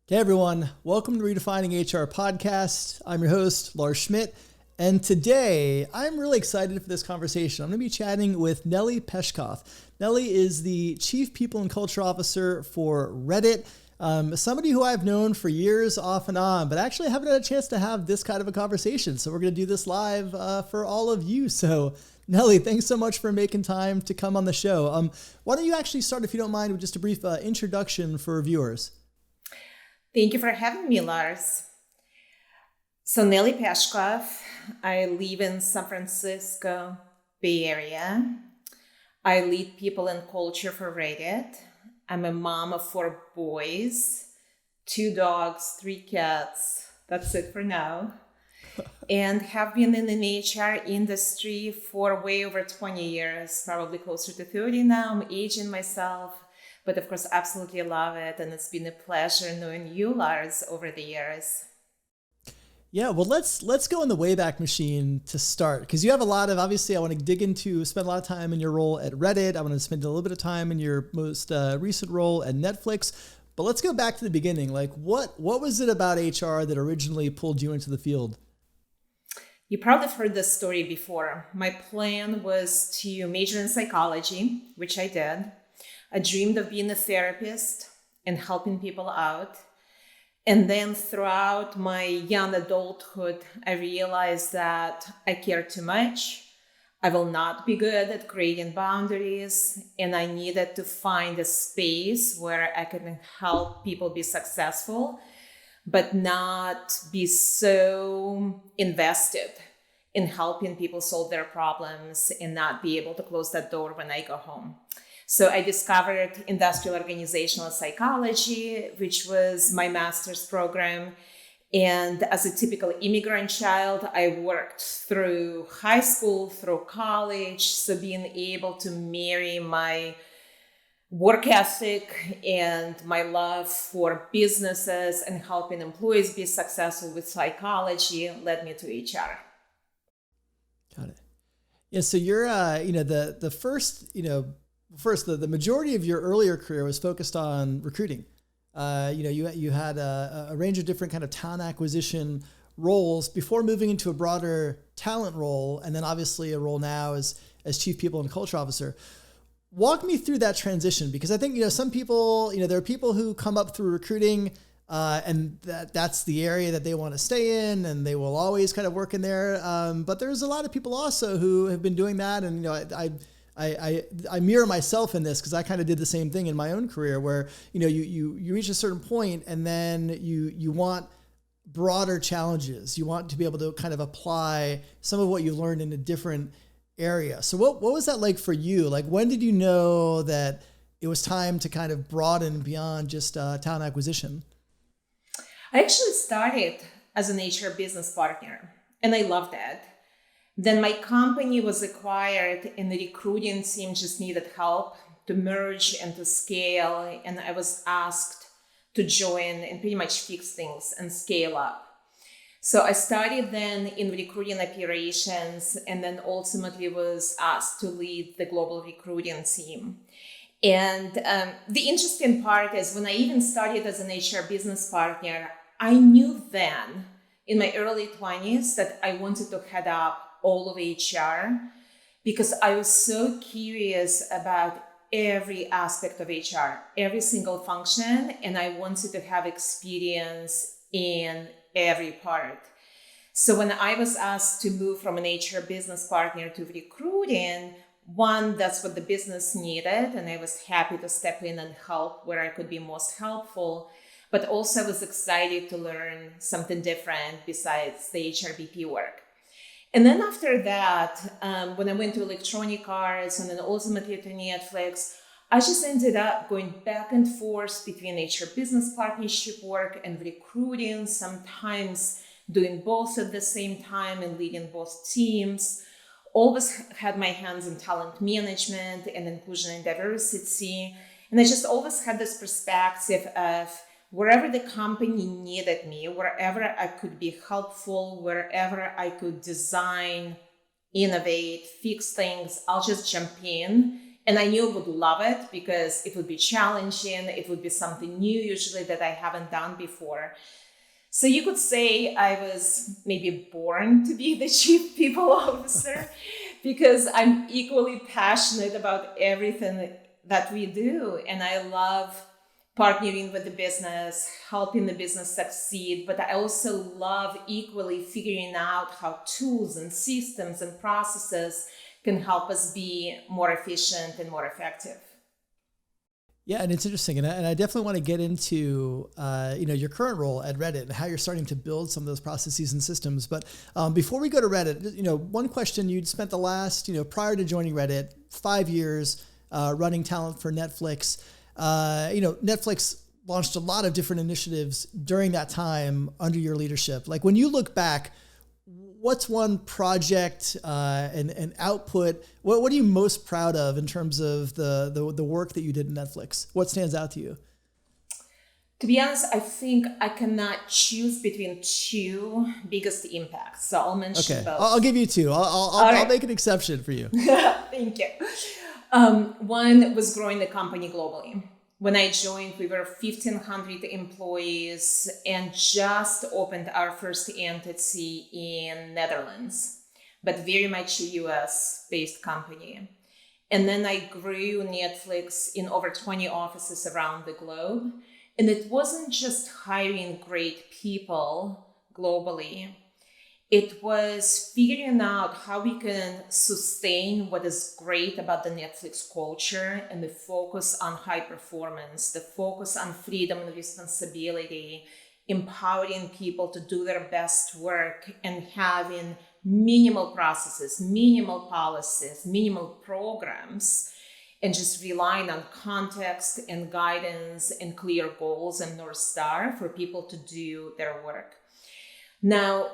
Hey everyone, welcome to Redefining HR podcast. I'm your host, Lars Schmidt, and today I'm really excited for this conversation. I'm going to be chatting with Nellie Peshkov. Nellie is the Chief People and Culture Officer for Reddit, somebody who I've known for years off and on, but actually haven't had a chance to have this kind of a conversation. So we're going to do this live for all of you. So Nellie, thanks so much for making time to come on the show. Why don't you actually start, if you don't mind, with just a brief introduction for viewers? Thank you for having me, Lars. So Nellie Peshkov, I live in San Francisco Bay Area. I lead people and culture for Reddit. I'm a mom of 4 boys, 2 dogs, 3 cats. That's it for now. And have been in the HR industry for way over 20 years, probably closer to 30 now. I'm aging myself. But of course, absolutely love it. And it's been a pleasure knowing you, Lars, over the years. Yeah, well, let's go in the Wayback Machine to start, because you have a lot of, obviously, I want to spend a lot of time in your role at Reddit. I want to spend a little bit of time in your most recent role at Netflix. But let's go back to the beginning. Like, what was it about HR that originally pulled you into the field? You probably have heard this story before. My plan was to major in psychology, which I did. I dreamed of being a therapist and helping people out. And then throughout my young adulthood, I realized that I care too much. I will not be good at creating boundaries. And I needed to find a space where I could help people be successful, but not be so invested in helping people solve their problems and not be able to close that door when I go home. So I discovered industrial organizational psychology, which was my master's program. And as a typical immigrant child, I worked through high school, through college. So being able to marry my work ethic and my love for businesses and helping employees be successful with psychology led me to HR. Got it. Yeah, so you're, the majority of your earlier career was focused on recruiting. You had a range of different kind of talent acquisition roles before moving into a broader talent role, and then obviously a role now as Chief People and Culture Officer. Walk me through that transition, because I think some people, there are people who come up through recruiting, and that's the area that they want to stay in, and they will always kind of work in there. But there's a lot of people also who have been doing that, and I mirror myself in this, because I kind of did the same thing in my own career, where you reach a certain point and then you want broader challenges. You want to be able to kind of apply some of what you learned in a different area. So what was that like for you? Like, when did you know that it was time to kind of broaden beyond just talent acquisition? I actually started as an HR business partner, and I loved that. Then my company was acquired and the recruiting team just needed help to merge and to scale. And I was asked to join and pretty much fix things and scale up. So I started then in recruiting operations, and then ultimately was asked to lead the global recruiting team. And the interesting part is, when I even started as an HR business partner, I knew then in my early 20s that I wanted to head up all of HR, because I was so curious about every aspect of HR, every single function, and I wanted to have experience in every part. So when I was asked to move from an HR business partner to recruiting, one, that's what the business needed, and I was happy to step in and help where I could be most helpful. But also I was excited to learn something different besides the HRBP work. And then after that, when I went to Electronic Arts and then ultimately to Netflix, I just ended up going back and forth between HR business partnership work and recruiting, sometimes doing both at the same time and leading both teams. Always had my hands in talent management and inclusion and diversity. And I just always had this perspective of wherever the company needed me, wherever I could be helpful, wherever I could design, innovate, fix things, I'll just jump in And I knew I would love it because it would be challenging. It would be something new, usually, that I haven't done before. So you could say I was maybe born to be the chief people officer because I'm equally passionate about everything that we do. And I love partnering with the business, helping the business succeed. But I also love equally figuring out how tools and systems and processes can help us be more efficient and more effective. Yeah, and it's interesting, and I definitely want to get into your current role at Reddit and how you're starting to build some of those processes and systems. But before we go to Reddit, one question: you'd spent the last, prior to joining Reddit, 5 years running talent for Netflix. Netflix launched a lot of different initiatives during that time under your leadership. Like when you look back, what's one project and output? What are you most proud of in terms of the work that you did at Netflix? What stands out to you? To be honest, I think I cannot choose between two biggest impacts. So I'll mention both. I'll give you two. I'll make an exception for you. Thank you. One was growing the company globally. When I joined, we were 1,500 employees and just opened our first entity in Netherlands, but very much a US-based company. And then I grew Netflix in over 20 offices around the globe. And it wasn't just hiring great people globally. It was figuring out how we can sustain what is great about the Netflix culture and the focus on high performance, the focus on freedom and responsibility, empowering people to do their best work, and having minimal processes, minimal policies, minimal programs, and just relying on context and guidance and clear goals and North Star for people to do their work. Now,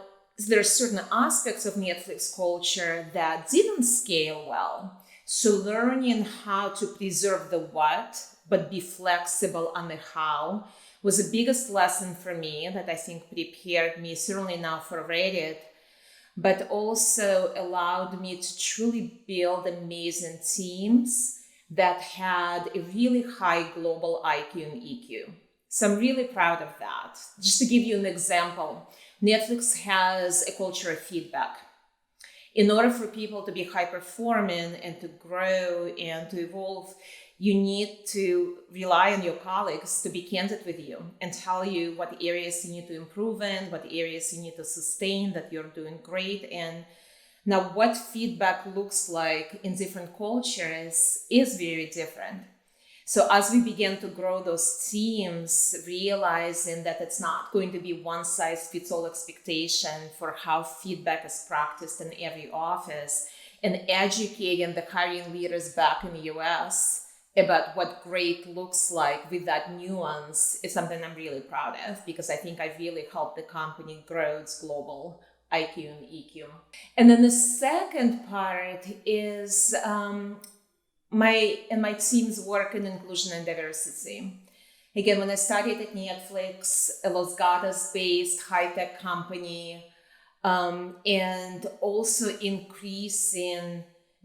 there are certain aspects of Netflix culture that didn't scale well. So learning how to preserve the what, but be flexible on the how, was the biggest lesson for me that I think prepared me, certainly now for Reddit, but also allowed me to truly build amazing teams that had a really high global IQ and EQ. So I'm really proud of that. Just to give you an example, Netflix has a culture of feedback. In order for people to be high performing and to grow and to evolve, you need to rely on your colleagues to be candid with you and tell you what areas you need to improve in, what areas you need to sustain, that you're doing great. And now what feedback looks like in different cultures is very different. So as we began to grow those teams, realizing that it's not going to be one size fits all expectation for how feedback is practiced in every office, and educating the hiring leaders back in the US about what great looks like with that nuance is something I'm really proud of, because I think I really helped the company grow its global IQ and EQ. And then the second part is my team's work in inclusion and diversity. Again, when I started at Netflix, a Los Gatos-based high-tech company, and also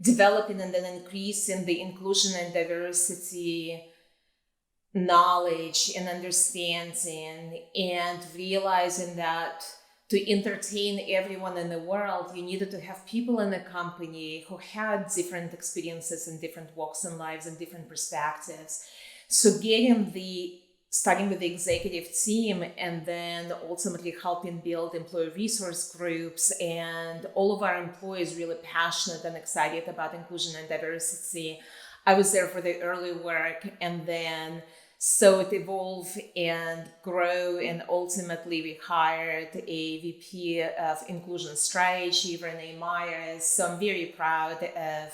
developing and then increasing the inclusion and diversity knowledge and understanding, and realizing that to entertain everyone in the world, you needed to have people in the company who had different experiences and different walks in lives and different perspectives. So starting with the executive team and then ultimately helping build employee resource groups, and all of our employees really passionate and excited about inclusion and diversity. I was there for the early work, and then so it evolved and grow, and ultimately we hired a VP of inclusion strategy, Renee Myers. So I'm very proud of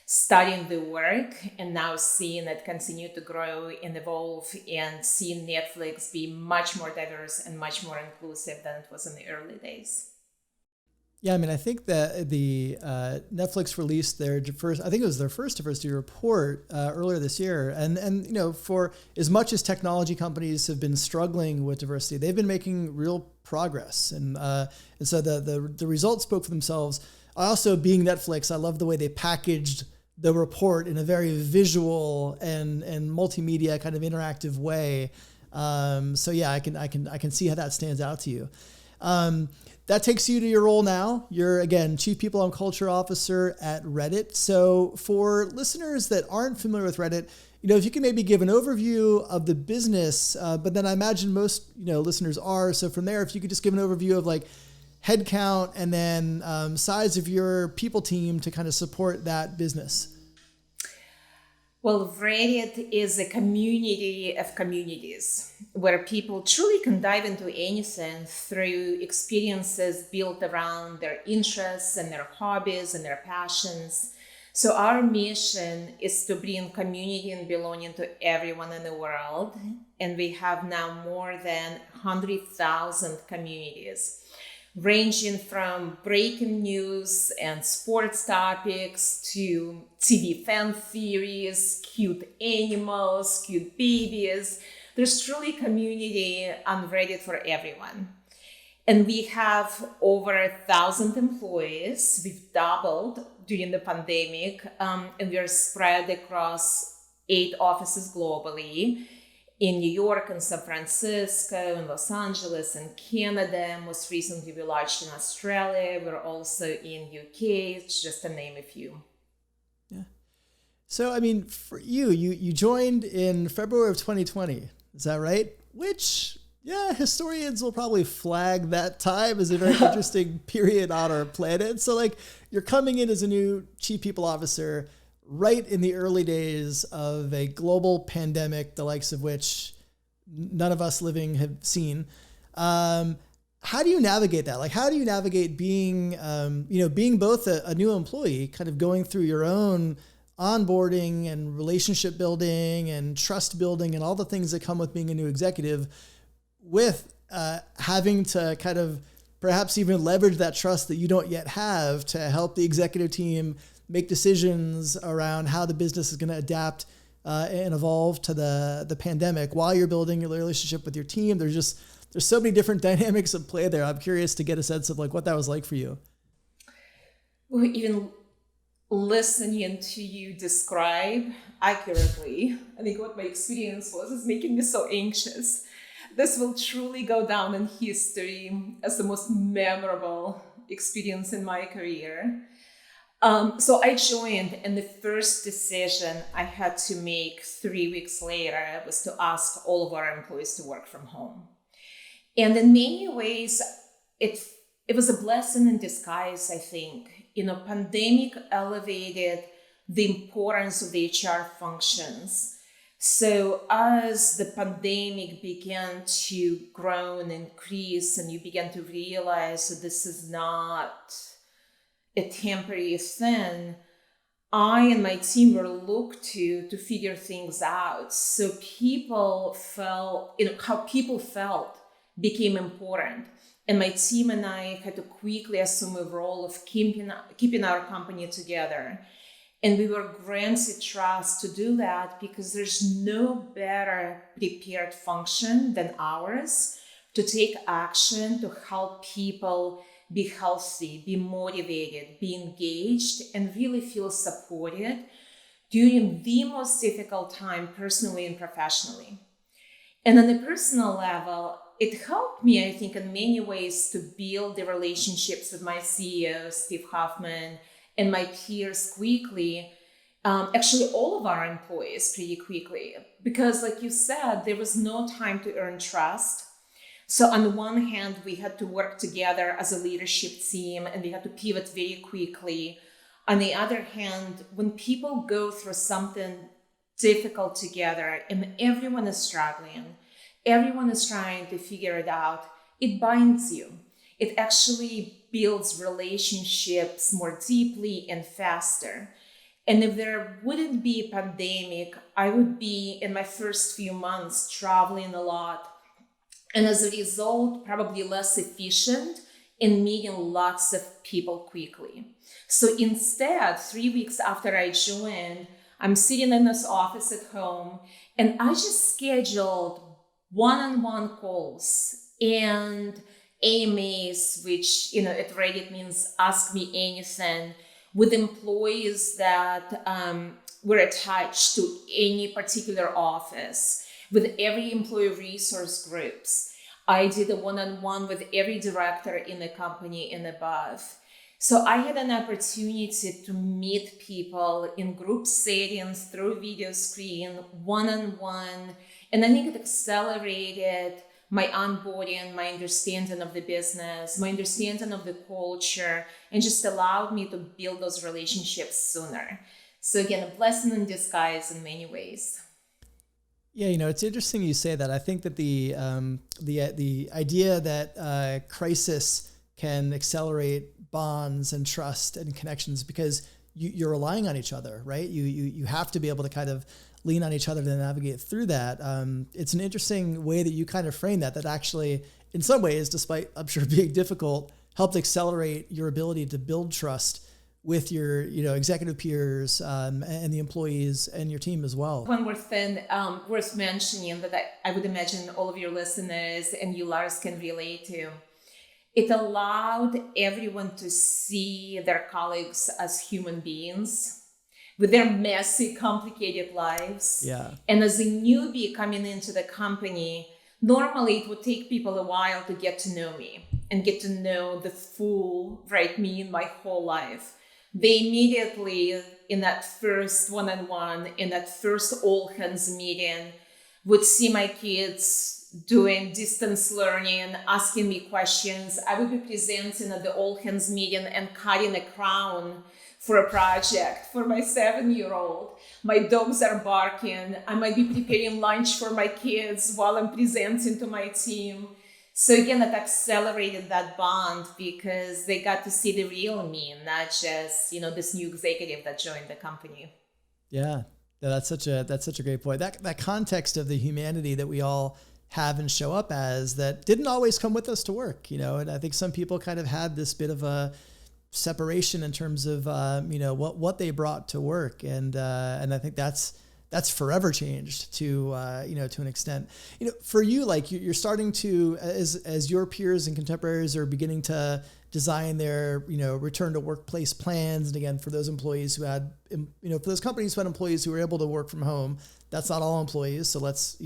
studying the work and now seeing it continue to grow and evolve, and seeing Netflix be much more diverse and much more inclusive than it was in the early days. Yeah, I mean, I think that the Netflix released their first, I think it was their first diversity report earlier this year. And for as much as technology companies have been struggling with diversity, they've been making real progress. And so the results spoke for themselves. I also, being Netflix, I love the way they packaged the report in a very visual and multimedia kind of interactive way. So yeah, I can see how that stands out to you. That takes you to your role now. You're, again, Chief People and Culture Officer at Reddit. So for listeners that aren't familiar with Reddit, if you can maybe give an overview of the business, but then I imagine most, listeners are. So from there, if you could just give an overview of like headcount and then size of your people team to kind of support that business. Well, Reddit is a community of communities where people truly can dive into anything through experiences built around their interests and their hobbies and their passions. So our mission is to bring community and belonging to everyone in the world. And we have now more than 100,000 communities, ranging from breaking news and sports topics to TV fan theories, cute animals, cute babies. There's truly community on Reddit for everyone. And we have over 1,000 employees. We've doubled during the pandemic, and we're spread across 8 offices globally. In New York and San Francisco and Los Angeles and Canada. Most recently, we launched in Australia. We're also in UK, just to name a few. Yeah. So, I mean, for you joined in February of 2020. Is that right? Which, yeah, historians will probably flag that time as a very interesting period on our planet. So, like, you're coming in as a new Chief People Officer right in the early days of a global pandemic, the likes of which none of us living have seen. How do you navigate that? Like, how do you navigate being, being both a new employee, kind of going through your own onboarding and relationship building and trust building and all the things that come with being a new executive, with having to kind of perhaps even leverage that trust that you don't yet have to help the executive team make decisions around how the business is going to adapt and evolve to the pandemic while you're building your relationship with your team. There's so many different dynamics at play there. I'm curious to get a sense of like what that was like for you. Well, even listening to you describe accurately, I think what my experience was is making me so anxious. This will truly go down in history as the most memorable experience in my career. So I joined, and the first decision I had to make 3 weeks later was to ask all of our employees to work from home. And in many ways, it was a blessing in disguise, I think. Pandemic elevated the importance of the HR functions. So as the pandemic began to grow and increase, and you began to realize that this is not a temporary thing, I and my team were looked to figure things out. So people felt, how people felt became important. And my team and I had to quickly assume a role of keeping our company together. And we were granted trust to do that because there's no better prepared function than ours to take action to help people be healthy, be motivated, be engaged, and really feel supported during the most difficult time personally and professionally. And on a personal level, it helped me, I think, in many ways to build the relationships with my CEO, Steve Hoffman, and my peers quickly. Actually, all of our employees pretty quickly, because like you said, there was no time to earn trust. So on the one hand, we had to work together as a leadership team and we had to pivot very quickly. On the other hand, when people go through something difficult together and everyone is struggling, everyone is trying to figure it out, it binds you. It actually builds relationships more deeply and faster. And if there wouldn't be a pandemic, I would be in my first few months traveling a lot. And as a result, probably less efficient in meeting lots of people quickly. So instead, 3 weeks after I joined, I'm sitting in this office at home and I just scheduled one-on-one calls and AMAs, which, at Reddit means Ask Me Anything, with employees that were attached to any particular office, with every employee resource groups. I did a one-on-one with every director in the company and above. So I had an opportunity to meet people in group settings through video screen, one-on-one. And I think it accelerated my onboarding, my understanding of the business, my understanding of the culture, and just allowed me to build those relationships sooner. So again, a blessing in disguise in many ways. Yeah, it's interesting you say that. I think that the idea that crisis can accelerate bonds and trust and connections because you're relying on each other, right? You have to be able to kind of lean on each other to navigate through that. It's an interesting way that you kind of frame that actually, in some ways, despite I'm sure being difficult, helped accelerate your ability to build trust with your, executive peers and the employees and your team as well. One more thing worth mentioning that I would imagine all of your listeners and you, Lars, can relate to. It allowed everyone to see their colleagues as human beings with their messy, complicated lives. Yeah. And as a newbie coming into the company, normally it would take people a while to get to know me and get to know the full, me in my whole life. They immediately, in that first one-on-one, in that first all-hands meeting, would see my kids doing distance learning, asking me questions. I would be presenting at the all-hands meeting and cutting a crown for a project for my 7-year-old. My dogs are barking. I might be preparing lunch for my kids while I'm presenting to my team. So again, that accelerated that bond because they got to see the real me, not just, this new executive that joined the company. Yeah, that's such a great point. That context of the humanity that we all have and show up as that didn't always come with us to work, and I think some people kind of had this bit of a separation in terms of, what they brought to work. And I think that's forever changed to an extent. For you, like you're starting to, as your peers and contemporaries are beginning to design their, return to workplace plans. And again, for those employees who had, for those companies who had employees who were able to work from home, that's not all employees. So let's,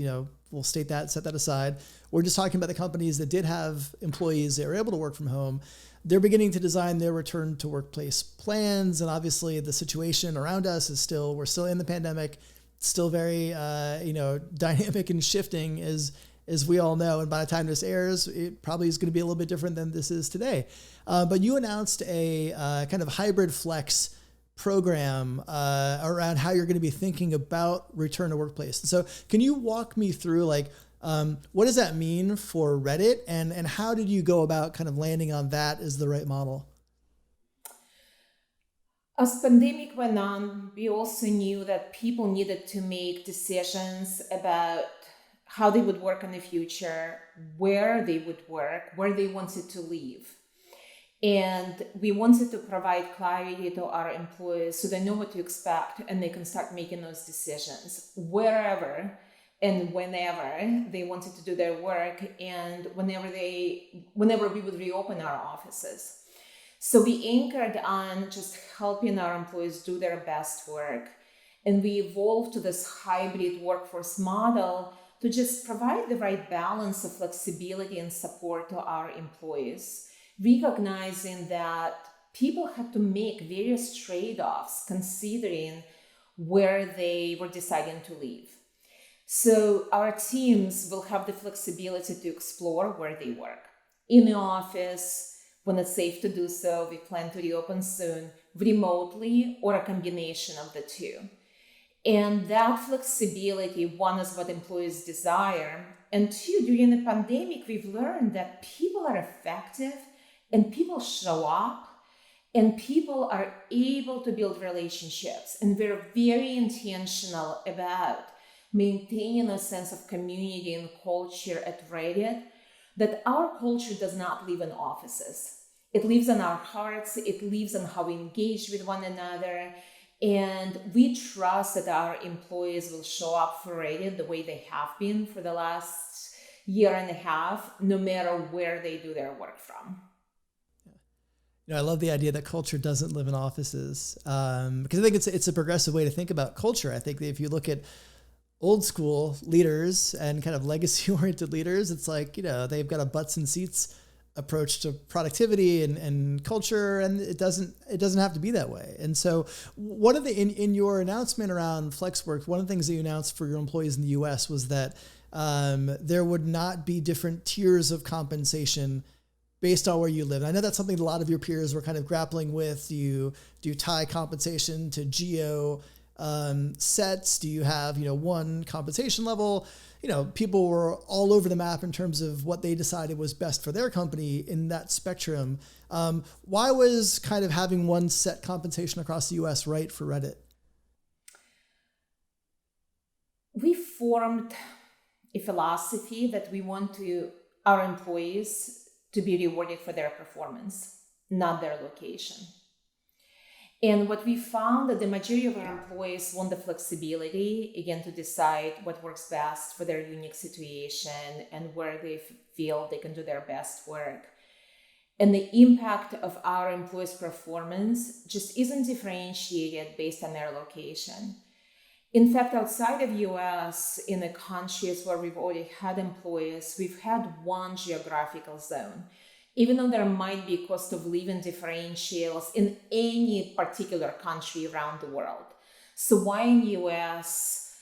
we'll set that aside. We're just talking about the companies that did have employees that were able to work from home. They're beginning to design their return to workplace plans. And obviously the situation around us is we're still in the pandemic, still very, dynamic and shifting as we all know. And by the time this airs, it probably is going to be a little bit different than this is today. But you announced a kind of hybrid flex program around how you're going to be thinking about return to workplace. So can you walk me through what does that mean for Reddit and how did you go about kind of landing on that as the right model? As pandemic went on, we also knew that people needed to make decisions about how they would work in the future, where they would work, where they wanted to live. And we wanted to provide clarity to our employees so they know what to expect and they can start making those decisions wherever and whenever they wanted to do their work and whenever we would reopen our offices. So we anchored on just helping our employees do their best work. And we evolved to this hybrid workforce model to just provide the right balance of flexibility and support to our employees, recognizing that people had to make various trade-offs considering where they were deciding to live. So our teams will have the flexibility to explore where they work. In the office, when it's safe to do so, we plan to reopen soon, remotely, or a combination of the two. And that flexibility, one, is what employees desire. And two, during the pandemic, we've learned that people are effective and people show up and people are able to build relationships. And we're very intentional about maintaining a sense of community and culture at Reddit, that our culture does not live in offices. It lives in our hearts. It lives in how we engage with one another. And we trust that our employees will show up for Reddit the way they have been for the last year and a half, no matter where they do their work from. I love the idea that culture doesn't live in offices, because I think it's a progressive way to think about culture. I think that if you look at old school leaders and kind of legacy oriented leaders, it's like, they've got a butts and seats approach to productivity and culture, and it doesn't have to be that way. And so one of the in your announcement around FlexWorks, one of the things that you announced for your employees in the US was that there would not be different tiers of compensation based on where you live. And I know that's something a lot of your peers were kind of grappling with. Do you tie compensation to geo sets? Do you have, one compensation level? People were all over the map in terms of what they decided was best for their company in that spectrum. Why was kind of having one set compensation across the US right for Reddit? We formed a philosophy that we want our employees to be rewarded for their performance, not their location. And what we found that the majority of our employees want the flexibility, again, to decide what works best for their unique situation and where they feel they can do their best work. And the impact of our employees' performance just isn't differentiated based on their location. In fact, outside of US, in the countries where we've already had employees, we've had one geographical zone. Even though there might be cost of living differentials in any particular country around the world. So why in US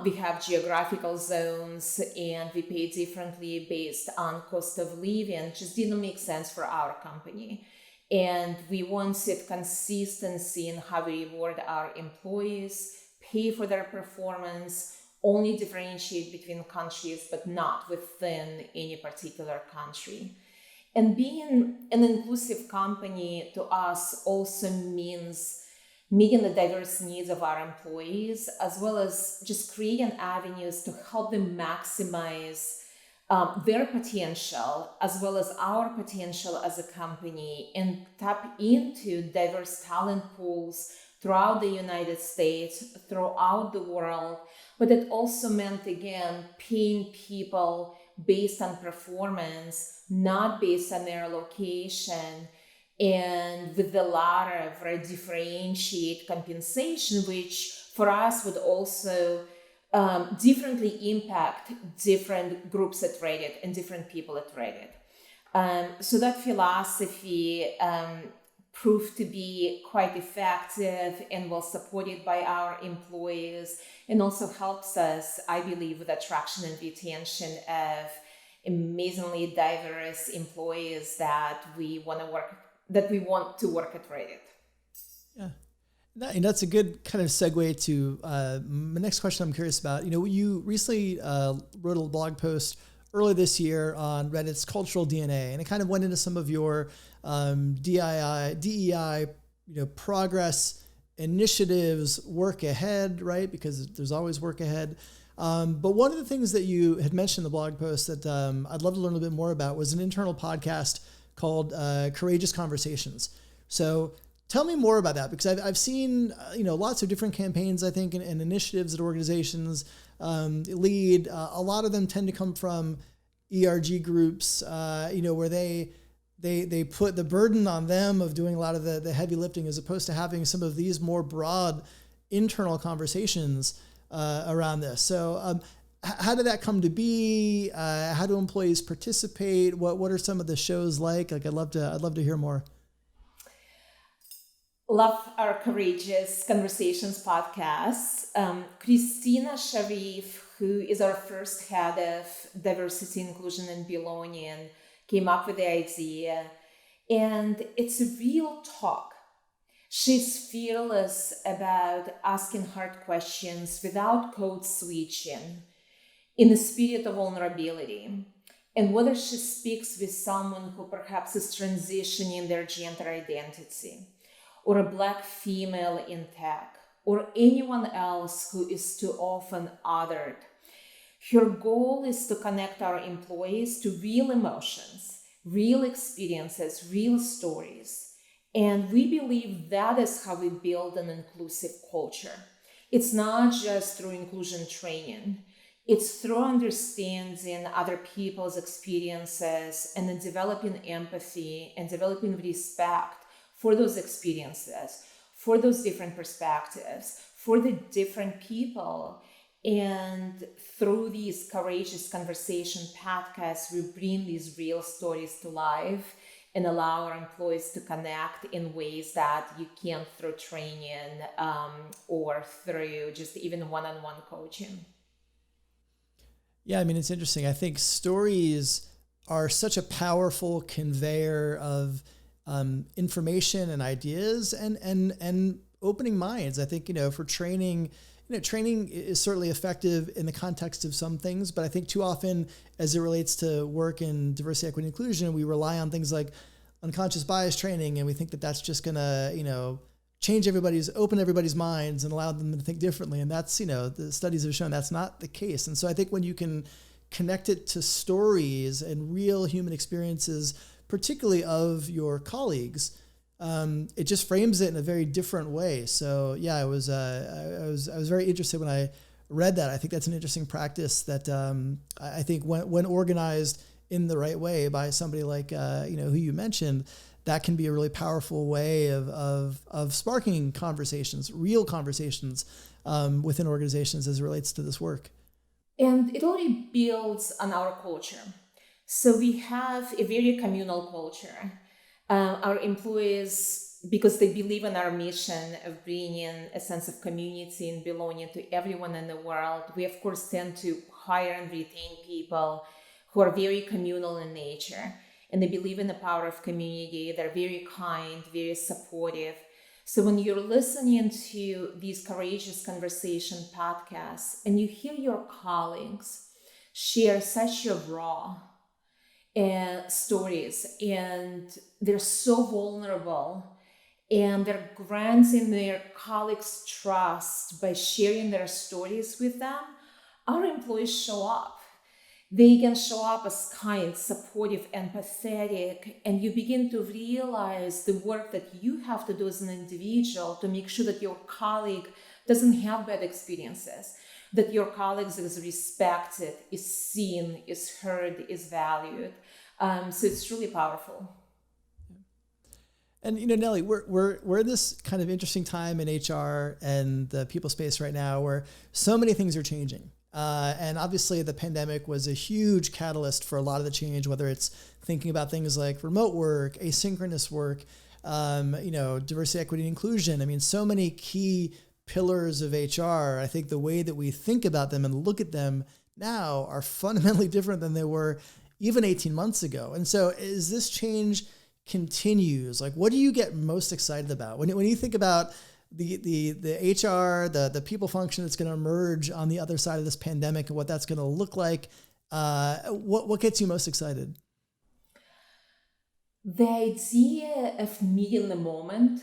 we have geographical zones and we pay differently based on cost of living just didn't make sense for our company. And we wanted consistency in how we reward our employees, pay for their performance, only differentiate between countries, but not within any particular country. And being an inclusive company to us also means meeting the diverse needs of our employees, as well as just creating avenues to help them maximize their potential, as well as our potential as a company, and tap into diverse talent pools throughout the United States, throughout the world. But it also meant, again, paying people based on performance, not based on their location. And with the latter, differentiate compensation, which for us would also differently impact different groups at Reddit and different people at Reddit. So that philosophy proved to be quite effective and well supported by our employees, and also helps us, I believe, with attraction and retention of amazingly diverse employees that we want to work at Reddit. Yeah. And that's a good kind of segue to my next question I'm curious about. You recently wrote a blog post earlier this year on Reddit's cultural DNA, and it kind of went into some of your DEI, progress initiatives, work ahead, right? Because there's always work ahead. But one of the things that you had mentioned in the blog post that I'd love to learn a bit more about was an internal podcast called Courageous Conversations. So tell me more about that, because I've seen lots of different campaigns, I think, and initiatives that organizations lead. A lot of them tend to come from ERG groups, where they put the burden on them of doing a lot of the heavy lifting, as opposed to having some of these more broad internal conversations around this. So how did that come to be? How do employees participate? What are some of the shows like? I'd love to hear more. Love our Courageous Conversations podcasts. Christina Sharif, who is our first head of diversity, inclusion, and belonging, came up with the idea. And it's a real talk. She's fearless about asking hard questions without code switching, in the spirit of vulnerability. And whether she speaks with someone who perhaps is transitioning their gender identity, or a Black female in tech, or anyone else who is too often othered, her goal is to connect our employees to real emotions, real experiences, real stories. And we believe that is how we build an inclusive culture. It's not just through inclusion training. It's through understanding other people's experiences and then developing empathy and developing respect for those experiences, for those different perspectives, for the different people. And through these courageous conversation podcasts, we bring these real stories to life and allow our employees to connect in ways that you can't through training or through just even one-on-one coaching. Yeah, I mean, it's interesting. I think stories are such a powerful conveyor of information and ideas and opening minds. I think, for training, training is certainly effective in the context of some things, but I think too often as it relates to work in diversity, equity, and inclusion, we rely on things like unconscious bias training, and we think that that's just going to, open everybody's minds and allow them to think differently. And that's, the studies have shown that's not the case. And so I think when you can connect it to stories and real human experiences, particularly of your colleagues, it just frames it in a very different way. So yeah, I was very interested when I read that. I think that's an interesting practice that I think when organized in the right way by somebody like who you mentioned, that can be a really powerful way of sparking conversations, real conversations within organizations as it relates to this work. And it already builds on our culture. So we have a very communal culture. Our employees, because they believe in our mission of bringing a sense of community and belonging to everyone in the world, we of course tend to hire and retain people who are very communal in nature. And they believe in the power of community. They're very kind, very supportive. So when you're listening to these courageous conversation podcasts and you hear your colleagues share such a raw stories, and they're so vulnerable, and they're granting their colleagues trust by sharing their stories with them, our employees show up. They can show up as kind, supportive, empathetic, and you begin to realize the work that you have to do as an individual to make sure that your colleague doesn't have bad experiences, that your colleague is respected, is seen, is heard, is valued. So it's really powerful. And Nellie, we're in this kind of interesting time in HR and the people space right now where so many things are changing. And obviously the pandemic was a huge catalyst for a lot of the change, whether it's thinking about things like remote work, asynchronous work, diversity, equity, and inclusion. I mean, so many key pillars of HR. I think the way that we think about them and look at them now are fundamentally different than they were even 18 months ago. And so as this change continues, like, what do you get most excited about when you think about the HR, the people function that's going to emerge on the other side of this pandemic and what that's going to look like? What gets you most excited? The idea of meeting the moment,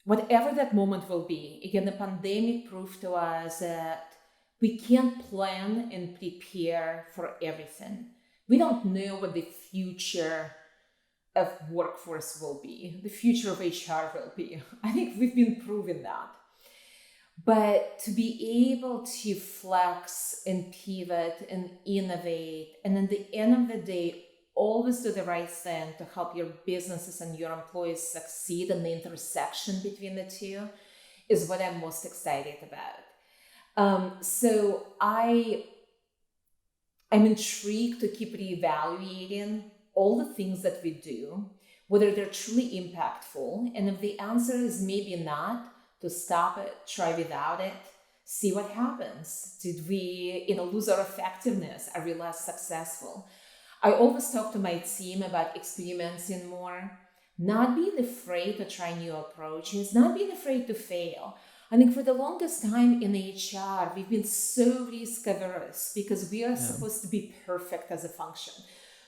whatever that moment will be. Again, the pandemic proved to us that we can't plan and prepare for everything. We don't know what the future of workforce will be, the future of HR will be. I think we've been proving that. But to be able to flex and pivot and innovate, and at the end of the day, always do the right thing to help your businesses and your employees succeed, and the intersection between the two is what I'm most excited about. So I'm intrigued to keep reevaluating all the things that we do, whether they're truly impactful. And if the answer is maybe not, to stop it, try without it, see what happens. Did we, lose our effectiveness? Are we less successful? I always talk to my team about experimenting more, not being afraid to try new approaches, not being afraid to fail. I think for the longest time in HR, we've been so risk averse because we are supposed to be perfect as a function.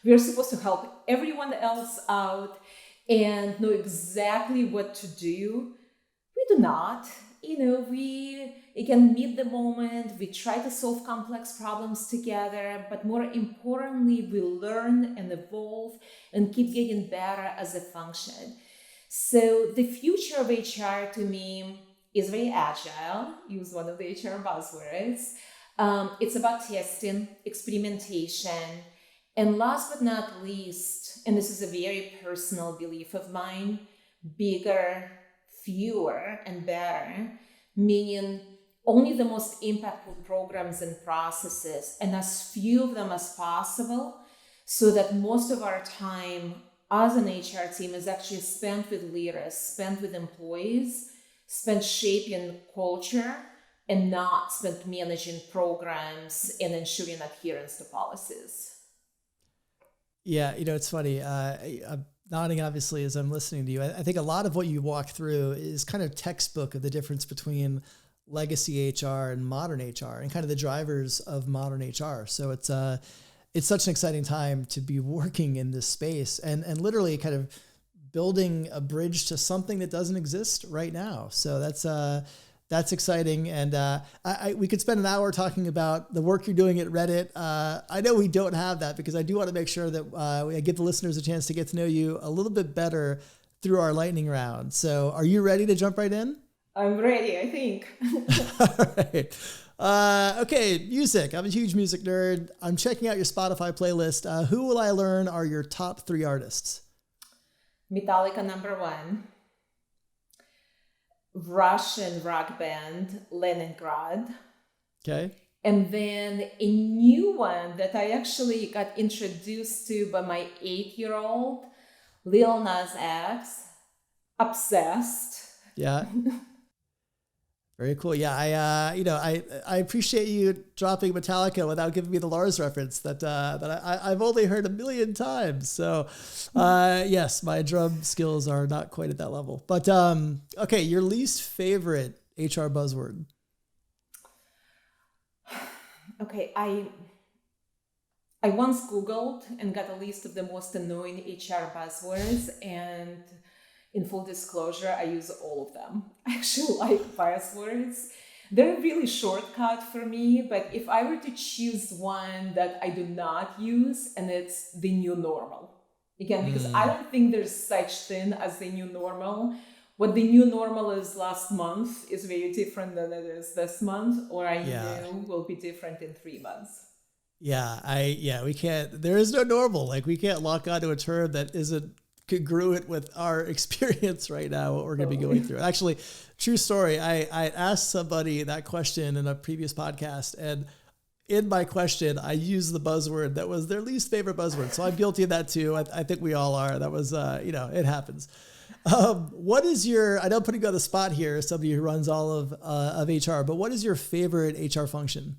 We are supposed to help everyone else out and know exactly what to do. We do not. We again meet the moment, we try to solve complex problems together, but more importantly, we learn and evolve and keep getting better as a function. So the future of HR to me is very agile, use one of the HR buzzwords. It's about testing, experimentation, and last but not least, and this is a very personal belief of mine, bigger, fewer, and better, meaning only the most impactful programs and processes and as few of them as possible, so that most of our time as an HR team is actually spent with leaders, spent with employees, spent shaping culture, and not spent managing programs and ensuring adherence to policies. Yeah, it's funny. I'm nodding obviously as I'm listening to you. I think a lot of what you walk through is kind of textbook of the difference between legacy HR and modern HR and kind of the drivers of modern HR. So it's such an exciting time to be working in this space and literally kind of building a bridge to something that doesn't exist right now. So that's exciting. And we could spend an hour talking about the work you're doing at Reddit. I know we don't have that because I do want to make sure that I give the listeners a chance to get to know you a little bit better through our lightning round. So are you ready to jump right in? I'm ready, I think. All right. Okay, music. I'm a huge music nerd. I'm checking out your Spotify playlist. Who will I learn are your top 3 artists? Metallica #1. Russian rock band, Leningrad. Okay. And then a new one that I actually got introduced to by my 8-year-old, Lil Nas X, Obsessed. Yeah. Very cool. Yeah, I appreciate you dropping Metallica without giving me the Lars reference that I've only heard a million times. So, yes, my drum skills are not quite at that level. But okay, your least favorite HR buzzword. Okay, I once Googled and got a list of the most annoying HR buzzwords, and in full disclosure, I use all of them. I actually like buzzwords. They're really shortcut for me, but if I were to choose one that I do not use, and it's the new normal. Again, because I don't think there's such thing as the new normal. What the new normal is last month is very different than it is this month, or I know will be different in 3 months. We can't, there is no normal. Like we can't lock onto a term that isn't congruent with our experience right now, what we're going to be going through. Actually, true story. I asked somebody that question in a previous podcast, and in my question, I used the buzzword that was their least favorite buzzword. So I'm guilty of that too. I think we all are. That was, it happens. What is your, I know I'm putting you on the spot here, somebody who runs all of HR, but what is your favorite HR function?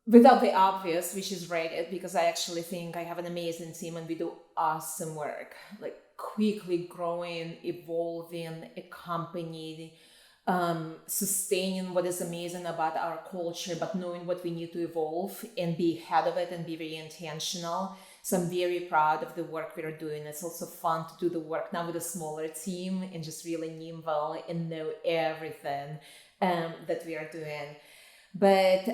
Without the obvious, which is Reddit, because I actually think I have an amazing team and we do awesome work, like quickly growing, evolving a company, sustaining what is amazing about our culture, but knowing what we need to evolve and be ahead of it and be very intentional. So I'm very proud of the work we're doing. It's also fun to do the work now with a smaller team and just really nimble and know everything that we are doing. But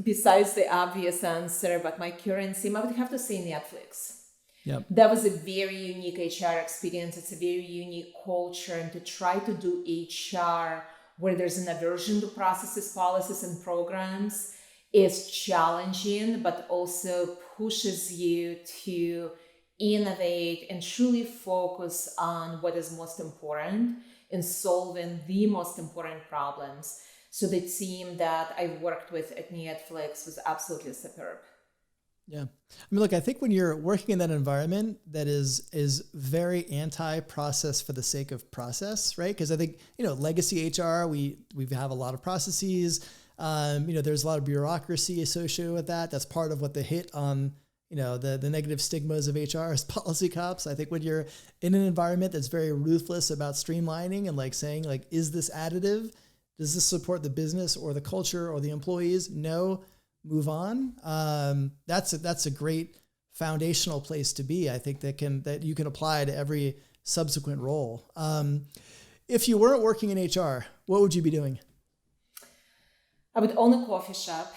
besides the obvious answer about my current team, I would have to say Netflix. Yep. That was a very unique HR experience. It's a very unique culture. And to try to do HR where there's an aversion to processes, policies, and programs is challenging, but also pushes you to innovate and truly focus on what is most important and solving the most important problems. So the team that I worked with at Netflix was absolutely superb. Yeah. I mean, look, I think when you're working in that environment that is very anti-process for the sake of process, right? Because I think, legacy HR, we have a lot of processes. There's a lot of bureaucracy associated with that. That's part of what the hit on, the negative stigmas of HR is policy cops. I think when you're in an environment that's very ruthless about streamlining and like saying like, is this additive? Does this support the business or the culture or the employees? No, move on. That's a great foundational place to be. I think that you can apply to every subsequent role. If you weren't working in HR, what would you be doing? I would own a coffee shop.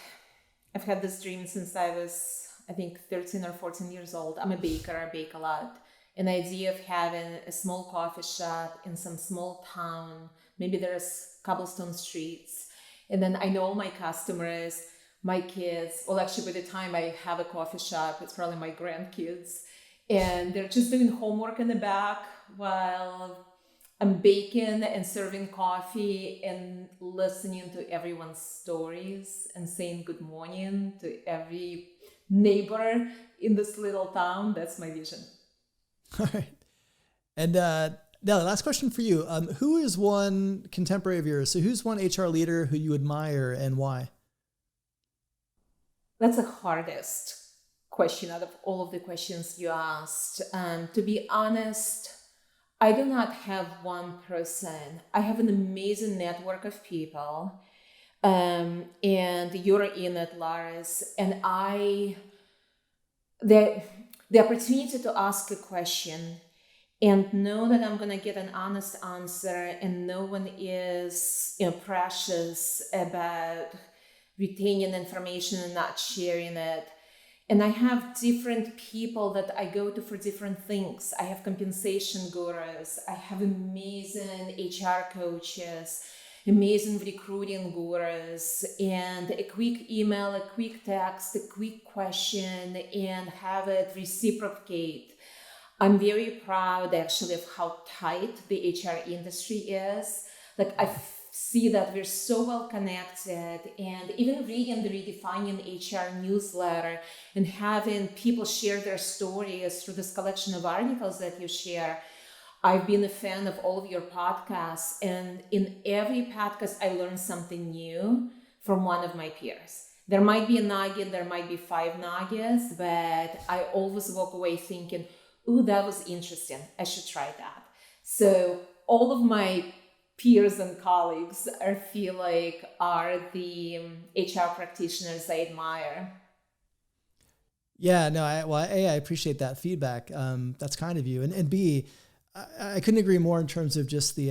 I've had this dream since I was, I think, 13 or 14 years old. I'm a baker. I bake a lot. An idea of having a small coffee shop in some small town. Maybe there's cobblestone streets. And then I know all my customers, my kids. Well, actually, by the time I have a coffee shop, it's probably my grandkids. And they're just doing homework in the back while I'm baking and serving coffee and listening to everyone's stories and saying good morning to every neighbor in this little town. That's my vision. All right. And now, the last question for you. Who is one contemporary of yours? So who's one HR leader who you admire and why? That's the hardest question out of all of the questions you asked. To be honest, I do not have one person. I have an amazing network of people. And you're in it, Lars. And the opportunity to ask a question and know that I'm going to get an honest answer, and no one is precious about retaining information and not sharing it. And I have different people that I go to for different things. I have compensation gurus. I have amazing HR coaches, amazing recruiting gurus, and a quick email, a quick text, a quick question, and have it reciprocate. I'm very proud actually of how tight the HR industry is. Like I see that we're so well connected, and even reading the Redefining HR newsletter and having people share their stories through this collection of articles that you share. I've been a fan of all of your podcasts, and in every podcast, I learn something new from one of my peers. There might be a nugget, there might be 5 nuggets, but I always walk away thinking, ooh, that was interesting. I should try that. So all of my peers and colleagues, I feel like, are the HR practitioners I admire. Yeah, no, I appreciate that feedback. That's kind of you. And B, I couldn't agree more in terms of just the,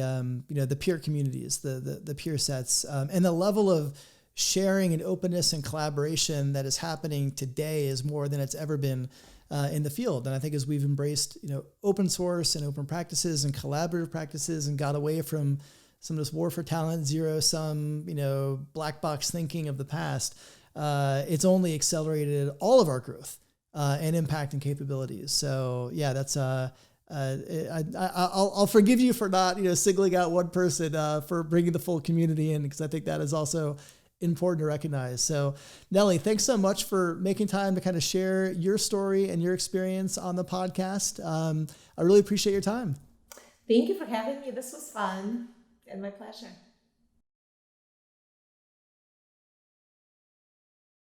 the peer communities, the peer sets, and the level of sharing and openness and collaboration that is happening today is more than it's ever been in the field. And I think as we've embraced, open source and open practices and collaborative practices and got away from some of this war for talent, zero sum, black box thinking of the past, it's only accelerated all of our growth and impact and capabilities. So yeah, that's I'll forgive you for not singling out one person for bringing the full community in, because I think that is also important to recognize. So Nellie, thanks so much for making time to kind of share your story and your experience on the podcast. I really appreciate your time. Thank you for having me. This was fun and my pleasure.